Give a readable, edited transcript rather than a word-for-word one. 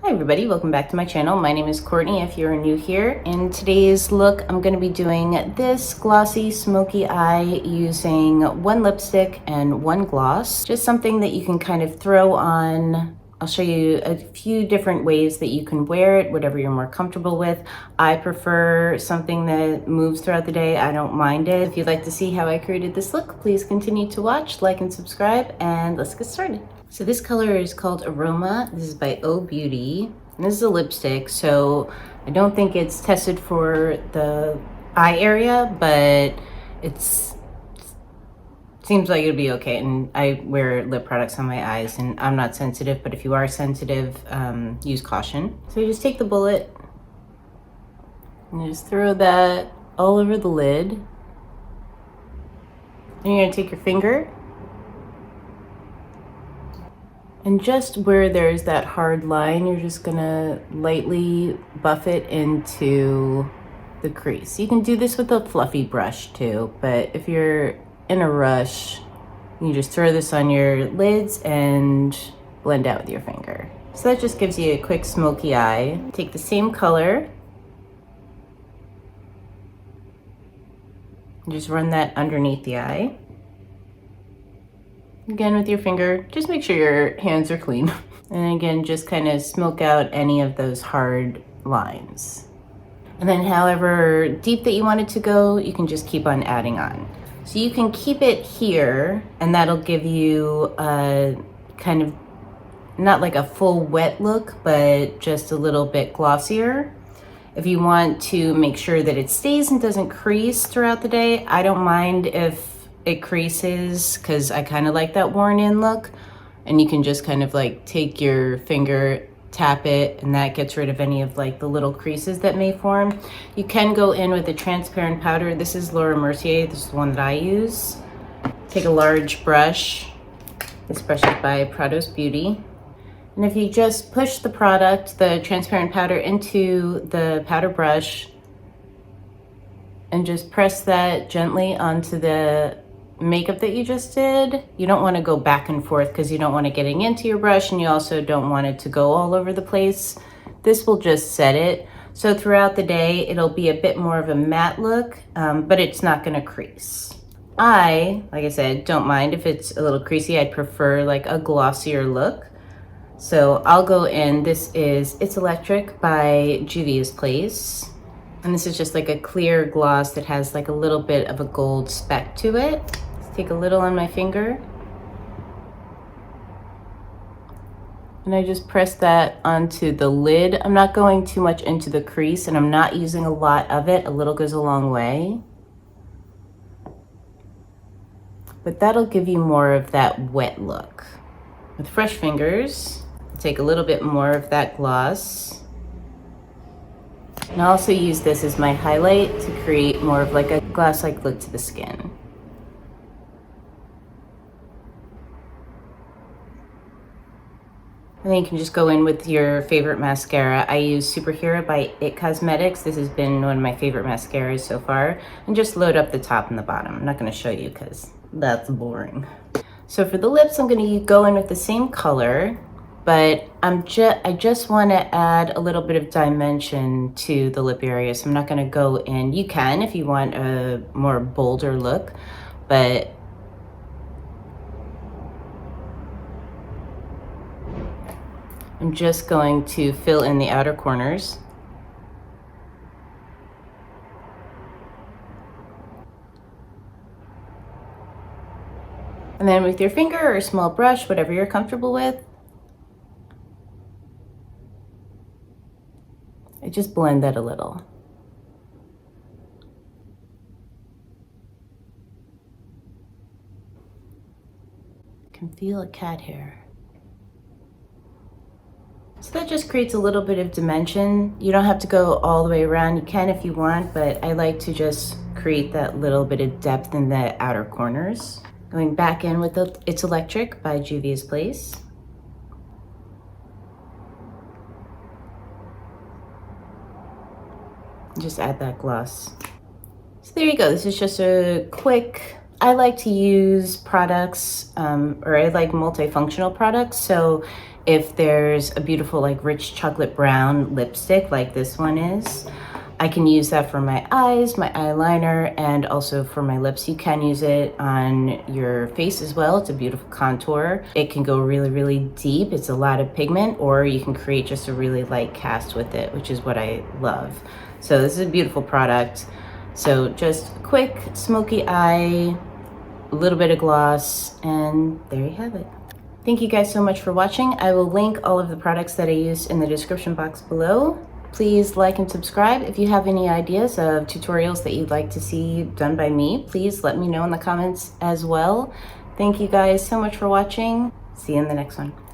Hi everybody, welcome back to my channel. My name is Courtney if you're new here. In today's look, I'm going to be doing this glossy smoky eye using one lipstick and one gloss. Just something that you can kind of throw on. I'll show you a few different ways that you can wear it, whatever you're more comfortable with. I prefer something that moves throughout the day. I don't mind it. If you'd like to see how I created this look, please continue to watch, like, and subscribe, and let's get started. So this color is called Aroma. This is by O Beauty. And this is a lipstick, so I don't think it's tested for the eye area, but seems like it'll be okay. And I wear lip products on my eyes and I'm not sensitive, but if you are sensitive, use caution. So you just take the bullet and you just throw that all over the lid. Then you're gonna take your finger and just where there's that hard line, you're just gonna lightly buff it into the crease. You can do this with a fluffy brush too, but if you're in a rush, you just throw this on your lids and blend out with your finger. So that just gives you a quick smoky eye. Take the same color, and just run that underneath the eye. Again with your finger, just make sure your hands are clean. And again, just kind of smoke out any of those hard lines. And then however deep that you want it to go, you can just keep on adding on. So you can keep it here, and that'll give you a kind of, not like a full wet look, but just a little bit glossier. If you want to make sure that it stays and doesn't crease throughout the day, I don't mind if it creases, because I kind of like that worn in look. And you can just kind of like take your finger, tap it, and that gets rid of any of like the little creases that may form. You can go in with a transparent powder. This is Laura Mercier. This is the one that I use. Take a large brush. This brush is by Prados Beauty. And if you just push the product, the transparent powder, into the powder brush and just press that gently onto the makeup that you just did. You don't want to go back and forth because you don't want it getting into your brush, and you also don't want it to go all over the place. This will just set it. So throughout the day, it'll be a bit more of a matte look, but it's not going to crease. Like I said, don't mind if it's a little creasy. I'd prefer like a glossier look. So I'll go in. This is It's Electric by Juvia's Place. And this is just like a clear gloss that has like a little bit of a gold speck to it. Let's take a little on my finger. And I just press that onto the lid. I'm not going too much into the crease, and I'm not using a lot of it. A little goes a long way. But that'll give you more of that wet look. With fresh fingers, take a little bit more of that gloss. And I also use this as my highlight to create more of like a glass-like look to the skin. And then you can just go in with your favorite mascara. I use Superhero by IT Cosmetics. This has been one of my favorite mascaras so far. And just load up the top and the bottom. I'm not going to show you because that's boring. So for the lips, I'm going to go in with the same color, but I just want to add a little bit of dimension to the lip area. So I'm not going to go in. You can if you want a more bolder look, but I'm just going to fill in the outer corners. And then with your finger or a small brush, whatever you're comfortable with, I just blend that a little. I can feel a cat hair. So that just creates a little bit of dimension. You don't have to go all the way around. You can if you want, but I like to just create that little bit of depth in the outer corners. Going back in with It's Electric by Juvia's Place. Just add that gloss. So there you go. This is just a quick I like to use products, or I like multifunctional products. So if there's a beautiful like rich chocolate brown lipstick like this one is, I can use that for my eyes, my eyeliner, and also for my lips. You can use it on your face as well. It's a beautiful contour. It can go really, really deep. It's a lot of pigment, or you can create just a really light cast with it, which is what I love. So this is a beautiful product. So just quick smoky eye, a little bit of gloss, and there you have it. Thank you guys so much for watching. I will link all of the products that I used in the description box below. Please like and subscribe. If you have any ideas of tutorials that you'd like to see done by me, please let me know in the comments as well. Thank you guys so much for watching. See you in the next one.